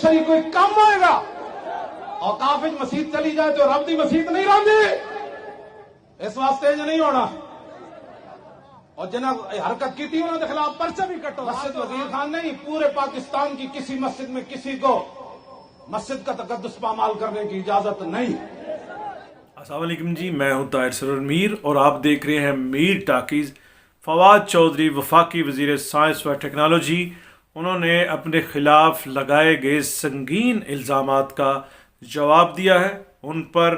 شریف کوئی کم ہوئے گا اوقاف مسیح چلی جائے تو رب دی مسیح نہیں رہی اس واسطے نہیں ہونا اور جنہاں حرکت کی تھی انہوں نے خلاف پرچہ بھی کٹو مسجد وزیر خان نہیں پورے پاکستان کی کسی مسجد میں کسی کو مسجد کا تقدس پامال کرنے کی اجازت نہیں۔ السلام علیکم جی، میں ہوں طاہر سرور میر اور آپ دیکھ رہے ہیں میر ٹاکیز۔ فواد چودھری وفاقی وزیر سائنس و ٹیکنالوجی، انہوں نے اپنے خلاف لگائے گئے سنگین الزامات کا جواب دیا ہے۔ ان پر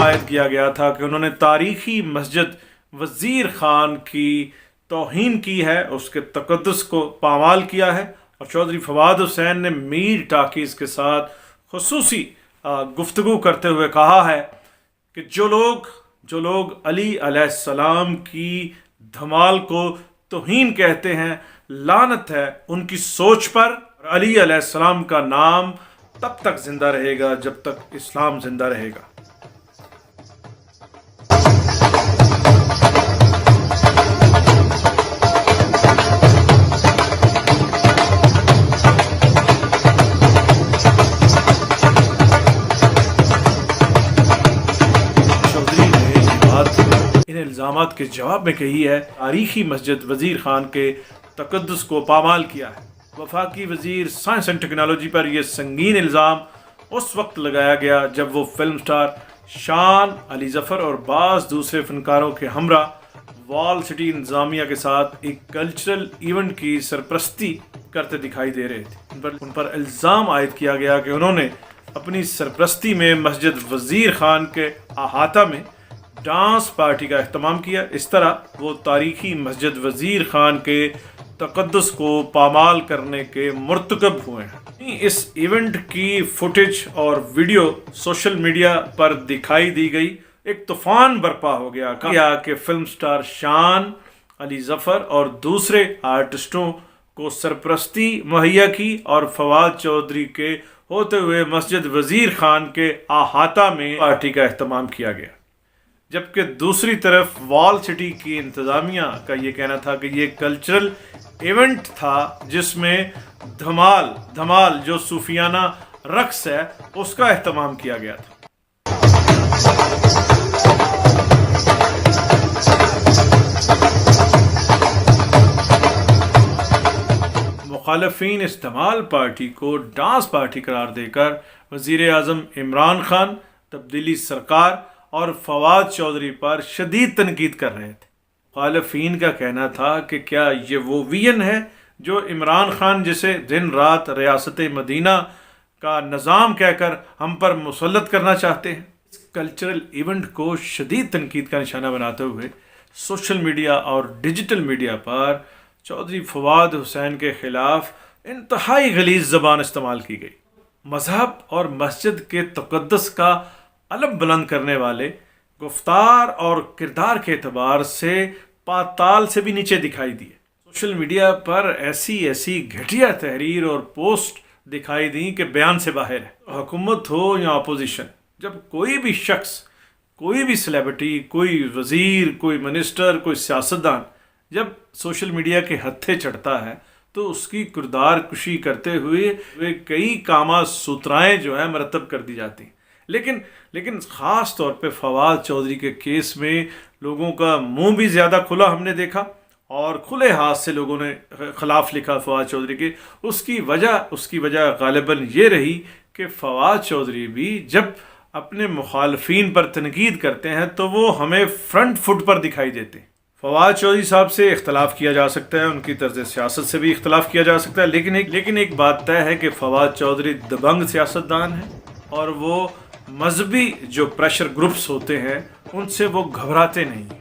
عائد کیا گیا تھا کہ انہوں نے تاریخی مسجد وزیر خان کی توہین کی ہے، اس کے تقدس کو پامال کیا ہے۔ اور چودھری فواد حسین نے میر ٹاکیز کے ساتھ خصوصی گفتگو کرتے ہوئے کہا ہے کہ جو لوگ علی علیہ السلام کی دھمال کو توہین کہتے ہیں، لعنت ہے ان کی سوچ پر۔ علی علیہ السلام کا نام تب تک زندہ رہے گا جب تک اسلام زندہ رہے گا۔ ان الزامات کے جواب میں کہی ہے تاریخی مسجد وزیر خان کے تقدس کو پامال کیا ہے۔ وفاقی وزیر سائنس اینڈ ٹیکنالوجی پر یہ سنگین الزام اس وقت لگایا گیا جب وہ فلم سٹار شان، علی ظفر اور بعض دوسرے فنکاروں کے ہمراہ وال سٹی انتظامیہ کے ساتھ ایک کلچرل ایونٹ کی سرپرستی کرتے دکھائی دے رہے تھے۔ ان پر الزام عائد کیا گیا کہ انہوں نے اپنی سرپرستی میں مسجد وزیر خان کے احاطہ میں ڈانس پارٹی کا اہتمام کیا۔ اس طرح وہ تاریخی مسجد وزیر خان کے تقدس کو پامال کرنے کے مرتکب ہوئے ہیں۔ اس ایونٹ کی فوٹیج اور ویڈیو سوشل میڈیا پر دکھائی دی گئی۔ ایک طوفان برپا ہو گیا کہ فلم سٹار شان، علی ظفر اور دوسرے آرٹسٹوں کو سرپرستی مہیا کی اور فواد چودھری کے ہوتے ہوئے مسجد وزیر خان کے احاطہ میں پارٹی کا اہتمام کیا گیا، جبکہ دوسری طرف وال سٹی کی انتظامیہ کا یہ کہنا تھا کہ یہ کلچرل ایونٹ تھا جس میں دھمال جو صوفیانہ رقص ہے اس کا اہتمام کیا گیا تھا۔ مخالفین اس دھمال پارٹی کو ڈانس پارٹی قرار دے کر وزیر اعظم عمران خان، تبدیلی سرکار اور فواد چودھری پر شدید تنقید کر رہے تھے۔ مخالفین کا کہنا تھا کہ کیا یہ وہ ویژن ہے جو عمران خان جسے دن رات ریاست مدینہ کا نظام کہہ کر ہم پر مسلط کرنا چاہتے ہیں۔ اس کلچرل ایونٹ کو شدید تنقید کا نشانہ بناتے ہوئے سوشل میڈیا اور ڈیجیٹل میڈیا پر چودھری فواد حسین کے خلاف انتہائی غلیظ زبان استعمال کی گئی۔ مذہب اور مسجد کے تقدس کا علم بلند کرنے والے گفتار اور کردار کے اعتبار سے پاتال سے بھی نیچے دکھائی دیے۔ سوشل میڈیا پر ایسی گھٹیا تحریر اور پوسٹ دکھائی دیں کہ بیان سے باہر ہے۔ حکومت ہو یا اپوزیشن، جب کوئی بھی شخص، کوئی بھی سیلیبریٹی، کوئی وزیر، کوئی منسٹر، کوئی سیاستدان جب سوشل میڈیا کے ہتھے چڑھتا ہے تو اس کی کردار کشی کرتے ہوئے کئی کاما سوترائیں جو ہیں مرتب کر دی جاتی ہیں۔ لیکن خاص طور پہ فواد چودھری کے کیس میں لوگوں کا منہ بھی زیادہ کھلا ہم نے دیکھا اور کھلے ہاتھ سے لوگوں نے خلاف لکھا فواد چودھری کے۔ اس کی وجہ غالباً یہ رہی کہ فواد چودھری بھی جب اپنے مخالفین پر تنقید کرتے ہیں تو وہ ہمیں فرنٹ فٹ پر دکھائی دیتے ہیں۔ فواد چودھری صاحب سے اختلاف کیا جا سکتا ہے، ان کی طرز سیاست سے بھی اختلاف کیا جا سکتا ہے، لیکن ایک بات طے ہے کہ فواد چودھری دبنگ سیاستدان ہیں اور وہ مذہبی جو پریشر گروپس ہوتے ہیں ان سے وہ گھبراتے نہیں ہیں۔